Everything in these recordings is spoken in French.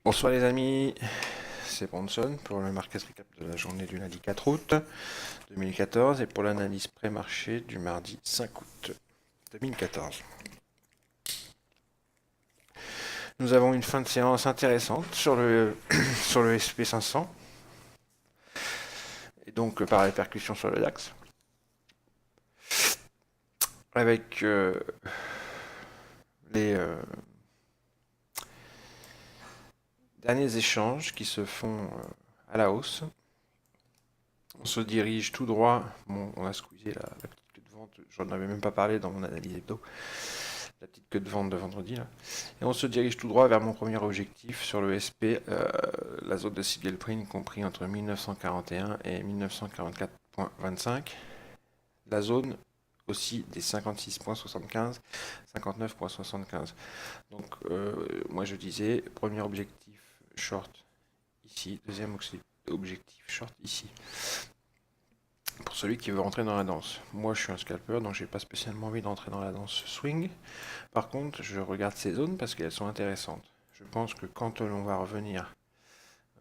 Bonsoir les amis, c'est Bronson pour le market recap de la journée du lundi 4 août 2014 et pour l'analyse pré-marché du mardi 5 août 2014. Nous avons une fin de séance intéressante sur le, sur le SP500 et donc par répercussion sur le DAX avec les derniers échanges qui se font à la hausse. On se dirige tout droit. Bon, on a squeezé la petite queue de vente. J'en avais même pas parlé dans mon analyse hebdo. La petite queue de vente de vendredi là. Et on se dirige tout droit vers mon premier objectif sur le SP, la zone de Siegel Print compris entre 1941 et 1944.25. La zone aussi des 56.75, 59.75. Donc moi je disais premier objectif short ici, deuxième objectif short ici. Pour celui qui veut rentrer dans la danse. Moi je suis un scalper donc j'ai pas spécialement envie d'entrer dans la danse swing. Par contre je regarde ces zones parce qu'elles sont intéressantes. Je pense que quand on va revenir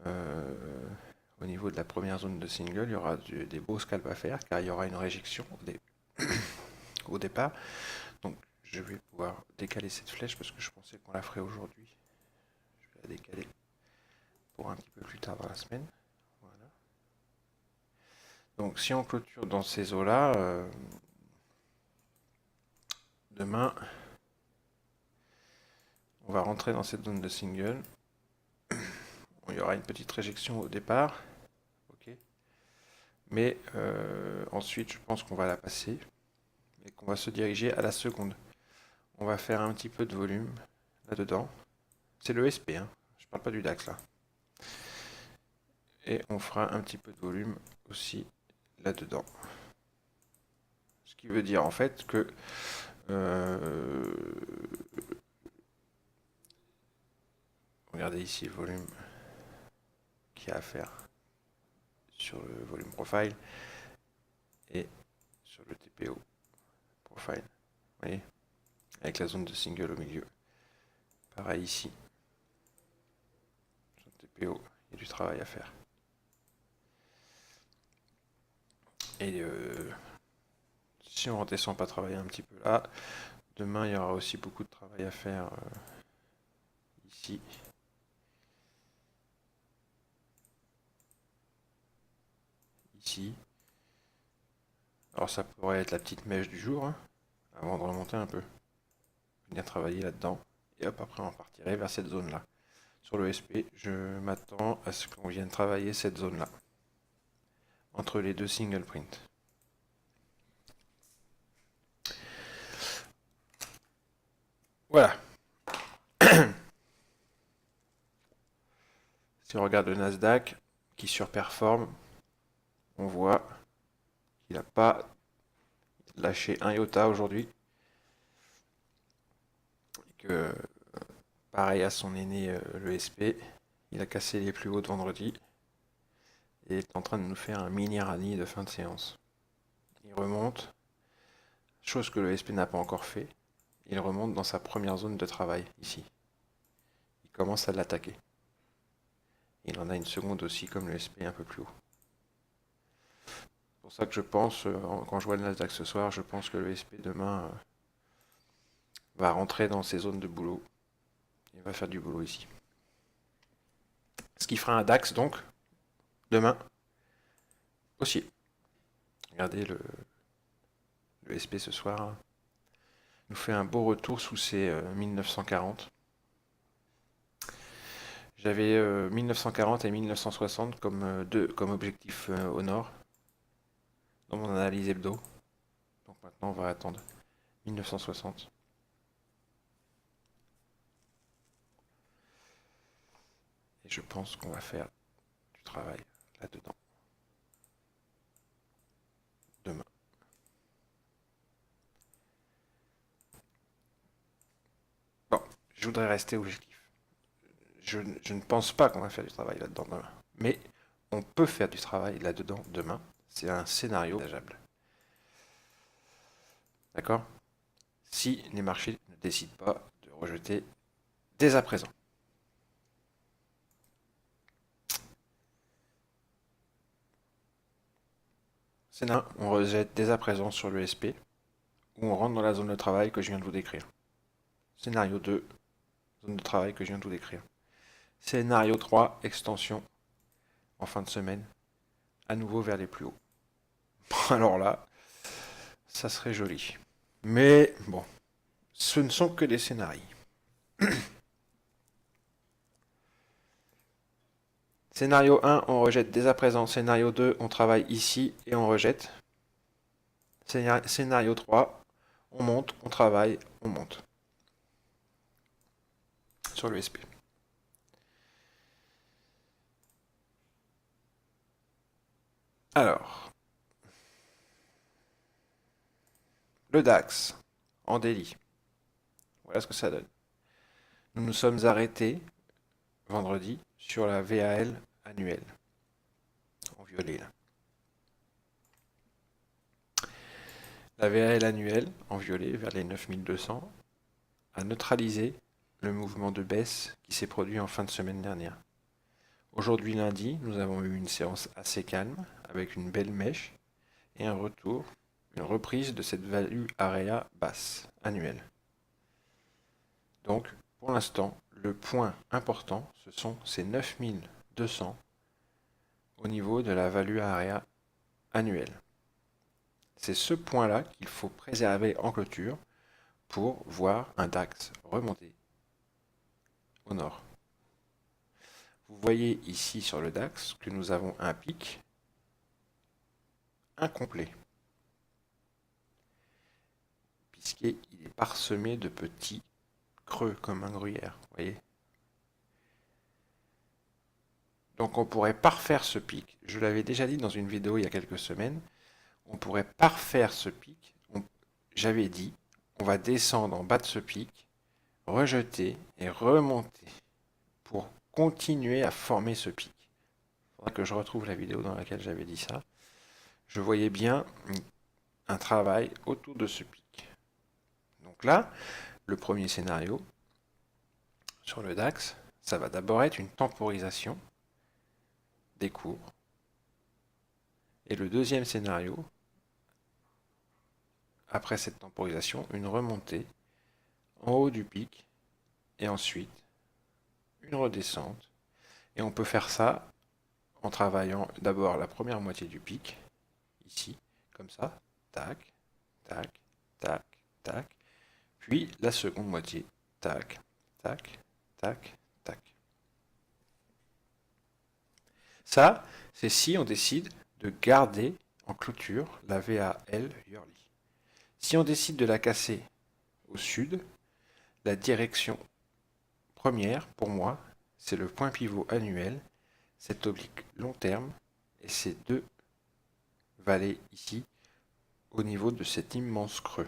au niveau de la première zone de single, il y aura des beaux scalps à faire car il y aura une réjection au départ. Donc je vais pouvoir décaler cette flèche parce que je pensais qu'on la ferait aujourd'hui. Je vais la décaler pour un petit peu plus tard dans la semaine. Voilà. Donc si on clôture dans ces eaux-là, demain, on va rentrer dans cette zone de single. Il y aura une petite réjection au départ. Ok. Mais ensuite, je pense qu'on va la passer et qu'on va se diriger à la seconde. On va faire un petit peu de volume là-dedans. C'est le SP, hein. Je ne parle pas du DAX là. Et on fera un petit peu de volume aussi là-dedans. Ce qui veut dire en fait que regardez ici le volume qu'il y a à faire sur le volume profile et sur le TPO profile. Vous voyez, avec la zone de single au milieu. Pareil ici. Sur le TPO, il y a du travail à faire. Et si on ne redescend pas travailler un petit peu là, demain il y aura aussi beaucoup de travail à faire ici. Ici. Alors ça pourrait être la petite mèche du jour, hein, avant de remonter un peu. Venir travailler là-dedans. Et hop, après on partirait vers cette zone-là. Sur le SP, je m'attends à ce qu'on vienne travailler cette zone-là. Entre les deux single print. Voilà. Si on regarde le Nasdaq, qui surperforme, on voit qu'il n'a pas lâché un iota aujourd'hui. Et que, pareil à son aîné, le SP, il a cassé les plus hauts de vendredi. Et est en train de nous faire un mini rallye de fin de séance. Il remonte, chose que le SP n'a pas encore fait. Il remonte dans sa première zone de travail, ici. Il commence à l'attaquer. Il en a une seconde aussi, comme le SP un peu plus haut. C'est pour ça que je pense, quand je vois le Nasdaq ce soir, je pense que le SP demain va rentrer dans ses zones de boulot. Il va faire du boulot ici. Ce qui fera un DAX donc, demain, aussi. Regardez le SP ce soir nous fait un beau retour sous ses 1940. J'avais 1940 et 1960 comme objectif au nord dans mon analyse hebdo. Donc maintenant on va attendre 1960. Et je pense qu'on va faire du travail là-dedans demain. Bon, je voudrais rester objectif. Je ne pense pas qu'on va faire du travail là-dedans demain. Mais on peut faire du travail là-dedans demain. C'est un scénario envisageable. D'accord? Si les marchés ne décident pas de rejeter dès à présent. Scénario 1, on rejette dès à présent sur le SP, ou on rentre dans la zone de travail que je viens de vous décrire. Scénario 2, zone de travail que je viens de vous décrire. Scénario 3, extension en fin de semaine, à nouveau vers les plus hauts. Alors là, ça serait joli. Mais bon, ce ne sont que des scénarios. Scénario 1, on rejette dès à présent. Scénario 2, on travaille ici et on rejette. Scénario 3, on monte, on travaille, on monte. Sur le SP. Alors, le DAX en daily. Voilà ce que ça donne. Nous nous sommes arrêtés vendredi sur la VAL annuelle. En violet là. La VAL annuelle en violet vers les 9200 a neutralisé le mouvement de baisse qui s'est produit en fin de semaine dernière. Aujourd'hui lundi, nous avons eu une séance assez calme avec une belle mèche et un retour, une reprise de cette value area basse annuelle. Donc pour l'instant, le point important, ce sont ces 9200 au niveau de la value area annuelle. C'est ce point-là qu'il faut préserver en clôture pour voir un DAX remonter au nord. Vous voyez ici sur le DAX que nous avons un pic incomplet, puisqu'il est parsemé de petits creux comme un gruyère. Vous voyez ? Donc on pourrait parfaire ce pic. Je l'avais déjà dit dans une vidéo il y a quelques semaines. On pourrait parfaire ce pic. J'avais dit, on va descendre en bas de ce pic, rejeter et remonter pour continuer à former ce pic. Il faudra que je retrouve la vidéo dans laquelle j'avais dit ça. Je voyais bien un travail autour de ce pic. Donc là, le premier scénario sur le DAX, ça va d'abord être une temporisation des cours. Et le deuxième scénario, après cette temporisation, une remontée en haut du pic et ensuite une redescente. Et on peut faire ça en travaillant d'abord la première moitié du pic, ici, comme ça, tac, tac, tac, tac, puis la seconde moitié, tac, tac, tac, tac. Ça, c'est si on décide de garder en clôture la VAL yearly. Si on décide de la casser au sud, la direction première, pour moi, c'est le point pivot annuel, cet oblique long terme, et ces deux vallées ici, au niveau de cet immense creux.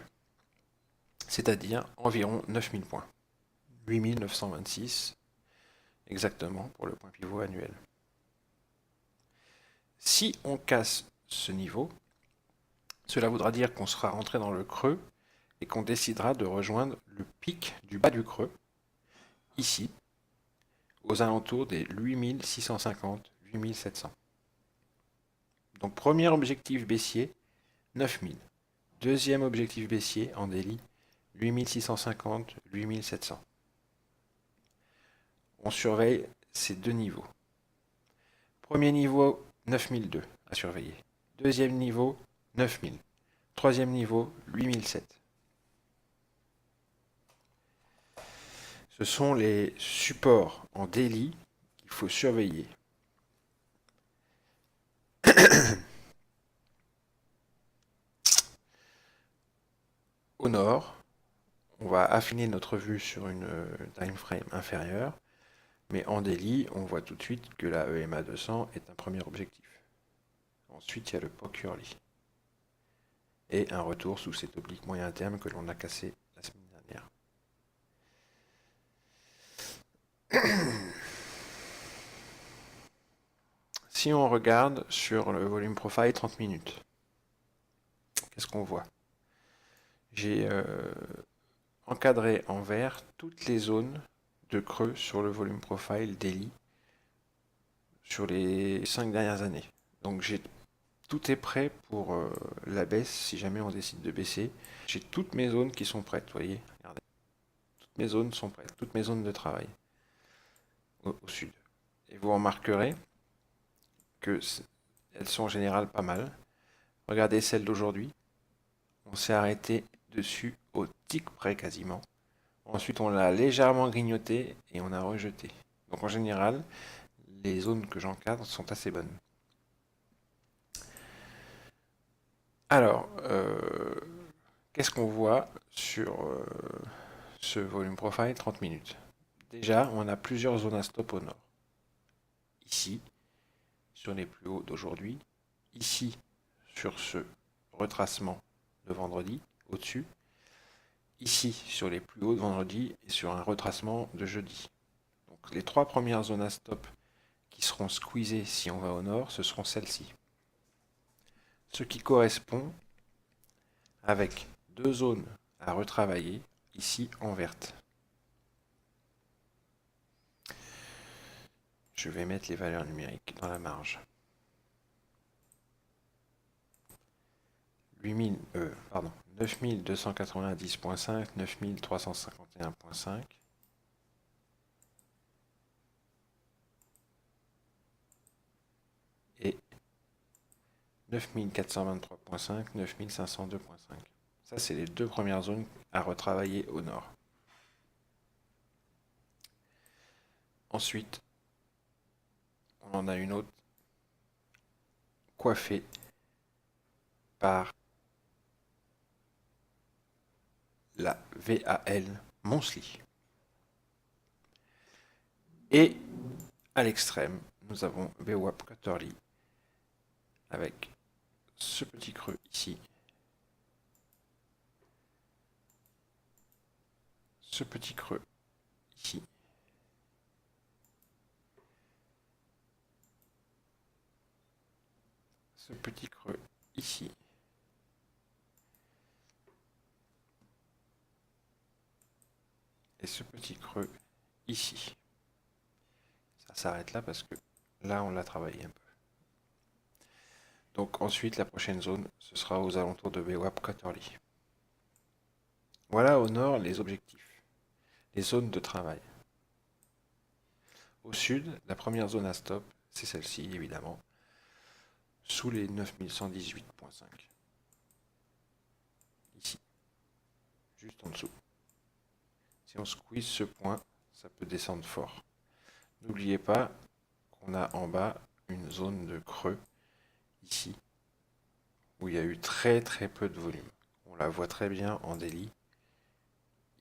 C'est-à-dire environ 9000 points. 8926 exactement pour le point pivot annuel. Si on casse ce niveau, cela voudra dire qu'on sera rentré dans le creux et qu'on décidera de rejoindre le pic du bas du creux, ici, aux alentours des 8650-8700. Donc premier objectif baissier, 9000. Deuxième objectif baissier en daily, 8650-8700. On surveille ces deux niveaux. Premier niveau, 9002 à surveiller. Deuxième niveau, 9000. Troisième niveau, 8007. Ce sont les supports en daily qu'il faut surveiller. Au nord, on va affiner notre vue sur une time frame inférieure, mais en daily, on voit tout de suite que la EMA 200 est un premier objectif. Ensuite, il y a le POC yearly. Et un retour sous cet oblique moyen terme que l'on a cassé la semaine dernière. Si on regarde sur le volume profile 30 minutes, qu'est-ce qu'on voit? J'ai encadré en vert toutes les zones de creux sur le volume profile daily sur les 5 dernières années. Donc j'ai tout est prêt pour la baisse si jamais on décide de baisser. J'ai toutes mes zones qui sont prêtes, vous voyez. Regardez. Toutes mes zones sont prêtes, toutes mes zones de travail au sud. Et vous remarquerez que elles sont en général pas mal. Regardez celle d'aujourd'hui. On s'est arrêté dessus au tic près quasiment. Ensuite, on l'a légèrement grignoté et on a rejeté. Donc en général, les zones que j'encadre sont assez bonnes. Alors, qu'est-ce qu'on voit sur ce volume profile 30 minutes? Déjà, on a plusieurs zones à stop au nord. Ici, sur les plus hauts d'aujourd'hui. Ici, sur ce retracement de vendredi, au-dessus. Ici, sur les plus hauts de vendredi et sur un retracement de jeudi. Donc les trois premières zones à stop qui seront squeezées si on va au nord, ce seront celles-ci. Ce qui correspond avec deux zones à retravailler, ici en verte. Je vais mettre les valeurs numériques dans la marge. 9290.5, 9351.5. Et 9423.5, 9502.5. Ça, c'est les deux premières zones à retravailler au nord. Ensuite, on en a une autre coiffée par la VAL Monthly. Et à l'extrême, nous avons VWAP Quarterly avec ce petit creux ici, ce petit creux ici, ce petit creux ici, et ce petit creux ici. Ça s'arrête là parce que là on l'a travaillé un peu. Donc ensuite la prochaine zone ce sera aux alentours de VWAP Quarterly. Voilà au nord les objectifs, les zones de travail. Au sud, la première zone à stop, c'est celle-ci évidemment, sous les 9118.5. Ici, juste en dessous. Si on squeeze ce point, ça peut descendre fort. N'oubliez pas qu'on a en bas une zone de creux, ici, où il y a eu très très peu de volume. On la voit très bien en daily,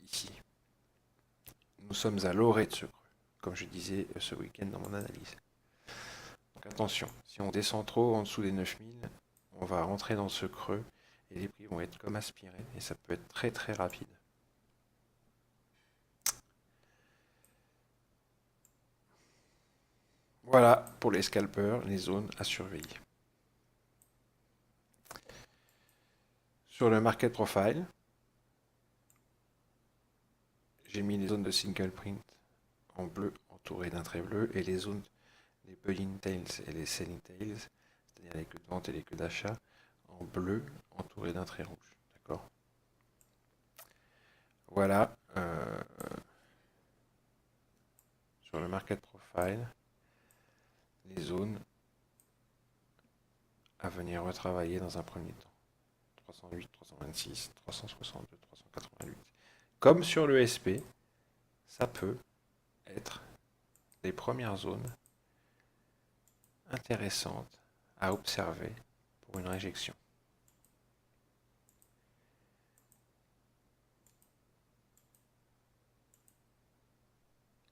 ici. Nous sommes à l'orée de ce creux, comme je disais ce week-end dans mon analyse. Donc attention, si on descend trop en dessous des 9000, on va rentrer dans ce creux et les prix vont être comme aspirés et ça peut être très très rapide. Voilà pour les scalpers, les zones à surveiller. Sur le market profile, j'ai mis les zones de single print en bleu entourées d'un trait bleu et les zones, les buying tails et les selling tails, c'est-à-dire les queues de vente et les queues d'achat, en bleu entourées d'un trait rouge. D'accord. Voilà sur le market profile, les zones à venir retravailler dans un premier temps. 308, 326, 362, 388. Comme sur le SP, ça peut être des premières zones intéressantes à observer pour une réjection.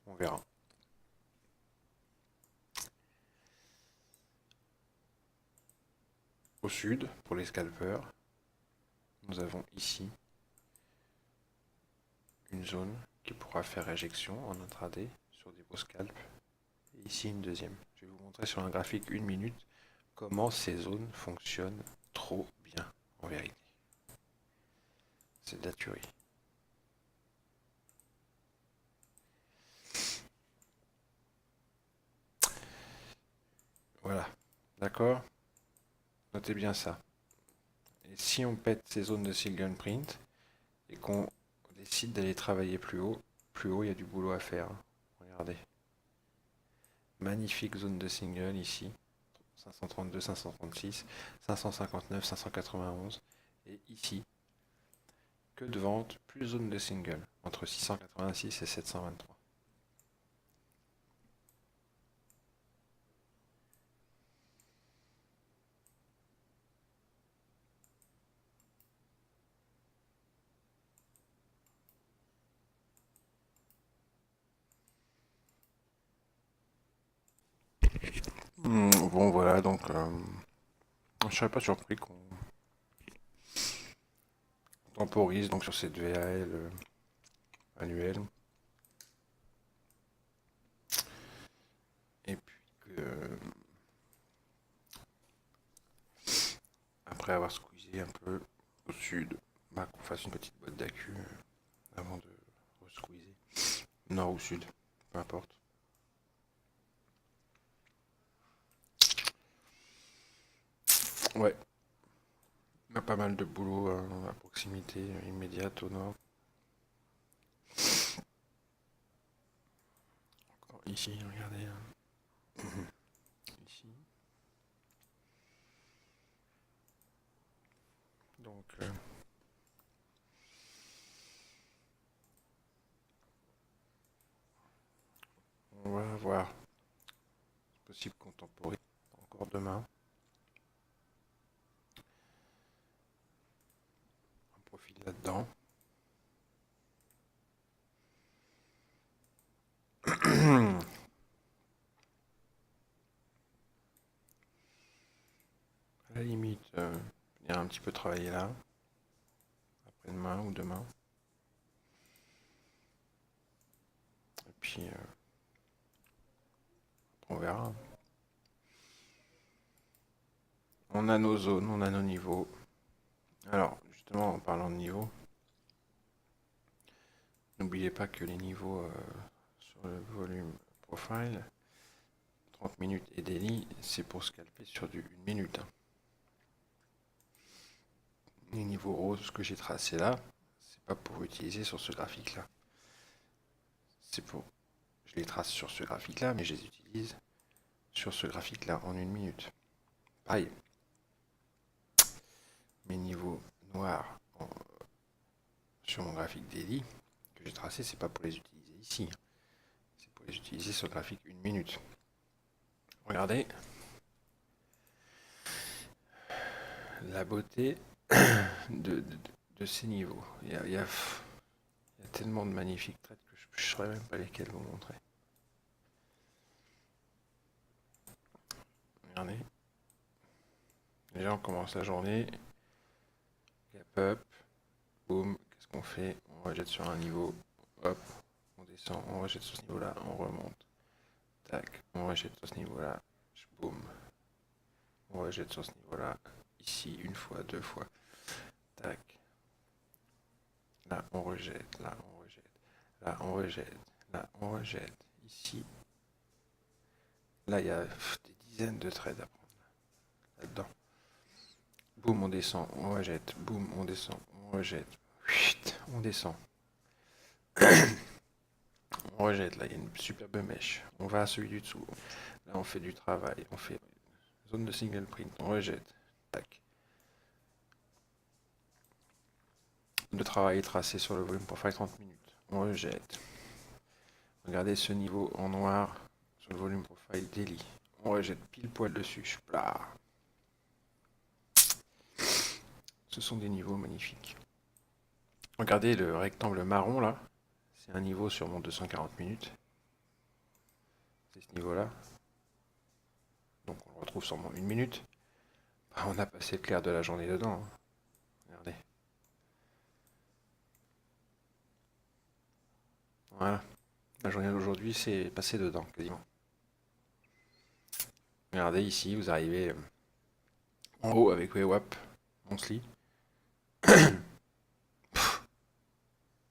On verra. Au sud, pour les scalpers, nous avons ici une zone qui pourra faire réjection en intraday sur des beaux scalps. Et ici une deuxième. Je vais vous montrer sur un graphique 1 minute comment ces zones fonctionnent trop bien en vérité. C'est de la tuerie. Voilà, d'accord. Notez bien ça. Et si on pète ces zones de single print et qu'on décide d'aller travailler plus haut il y a du boulot à faire. Regardez. Magnifique zone de single ici. 532, 536, 559, 591. Et ici, que de vente, plus zone de single, entre 686 et 723. Bon voilà, donc je serais pas surpris qu'on temporise donc sur cette VAL annuelle. Et puis que après avoir squeezé un peu au sud, bah, qu'on fasse une petite botte d'accu avant de re-squeezer. Nord ou sud, peu importe. Ouais, il y a pas mal de boulot à proximité immédiate au nord. Encore ici, regardez. Ici. Donc, on va voir. C'est possible qu'on temporise encore demain. On profite là-dedans. À la limite, venir un petit peu travailler là, après-demain ou demain. Et puis, on verra. On a nos zones, on a nos niveaux. Alors, justement, en parlant de niveau, n'oubliez pas que les niveaux sur le volume profile, 30 minutes et daily, c'est pour scalper sur du 1 minute. Les niveaux roses que j'ai tracés là, c'est pas pour utiliser sur ce graphique là. C'est pour. Je les trace sur ce graphique là, mais je les utilise sur ce graphique là en 1 minute. Pareil. Mes niveaux noirs sur mon graphique daily que j'ai tracé, c'est pas pour les utiliser ici. C'est pour les utiliser sur le graphique 1 minute. Regardez la beauté de ces niveaux. Il y a tellement de magnifiques traits que je ne saurais même pas lesquels vous montrer. Regardez. Déjà, on commence la journée. Gap up. Boum. Qu'est-ce qu'on fait? On rejette sur un niveau. Hop. On descend. On rejette sur ce niveau-là. On remonte. Tac. On rejette sur ce niveau-là. Boum. On rejette sur ce niveau-là. Ici, une fois, deux fois. Tac. Là, on rejette. Là, on rejette. Là, on rejette. Là, on rejette. Ici. Là, il y a des dizaines de trades à prendre là-dedans. Boum, on descend, on rejette. Boum, on descend, on rejette. Chut, on descend. On rejette. Là, il y a une superbe mèche. On va à celui du dessous. Là, on fait du travail. On fait zone de single print. On rejette. Tac. Le travail est tracé sur le volume pour faire 30 minutes. On rejette. Regardez ce niveau en noir sur le volume profile daily. On rejette pile poil dessus. Blah. Ce sont des niveaux magnifiques. Regardez le rectangle marron là. C'est un niveau sur mon 240 minutes. C'est ce niveau-là. Donc on le retrouve sur mon 1 minute. Bah, on a passé le clair de la journée dedans. Hein. Regardez. Voilà. La journée d'aujourd'hui, c'est passé dedans, quasiment. Regardez ici, vous arrivez en haut avec WAP, on se lit. Il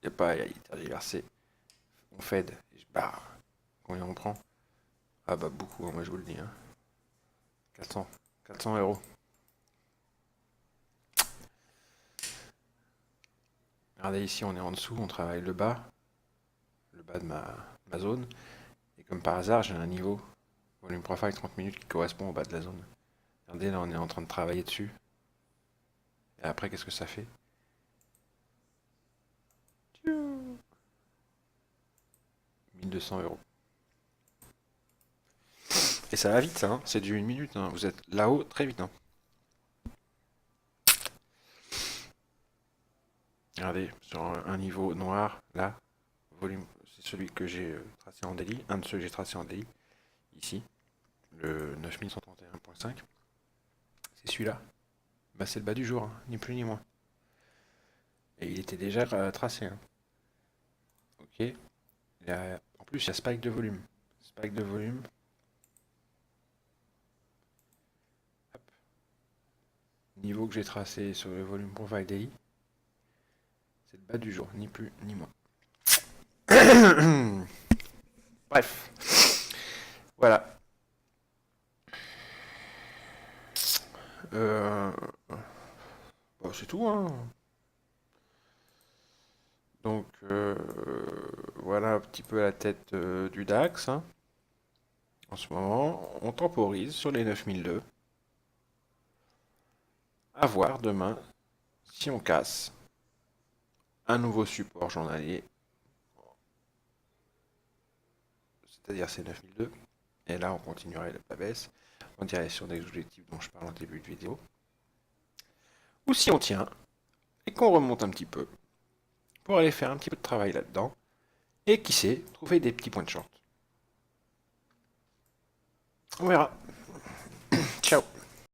n'y a pas à y tergiverser. On fade et je barre. Combien on prend? Ah bah beaucoup, hein, moi je vous le dis. Hein. 400. 400 euros. Regardez ici, on est en dessous, on travaille le bas de ma zone. Et comme par hasard, j'ai un niveau volume profile 30 minutes qui correspond au bas de la zone. Regardez, là, on est en train de travailler dessus. Et après, qu'est-ce que ça fait? 1200 €. Et ça va vite, ça, hein. C'est du 1 minute, hein. Vous êtes là-haut très vite, hein. Regardez, sur un niveau noir, là, volume, c'est celui que j'ai tracé en daily, un de ceux que j'ai tracé en daily, ici, le 9131.5. C'est celui-là. Bah, c'est le bas du jour, hein, ni plus ni moins. Et il était déjà tracé, hein. Ok. En plus, il y a spike de volume. Spike de volume. Hop. Niveau que j'ai tracé sur le volume profile daily. C'est le bas du jour, ni plus ni moins. Bref. Voilà. Bah, c'est tout, hein. Donc, voilà un petit peu la tête du DAX, hein. En ce moment, on temporise sur les 9002. À voir demain si on casse un nouveau support journalier, c'est-à-dire ces 9002. Et là, on continuerait la baisse en direction des objectifs dont je parle en début de vidéo. Ou si on tient et qu'on remonte un petit peu pour aller faire un petit peu de travail là-dedans. Et qui sait, trouver des petits points de short. On verra. Ciao.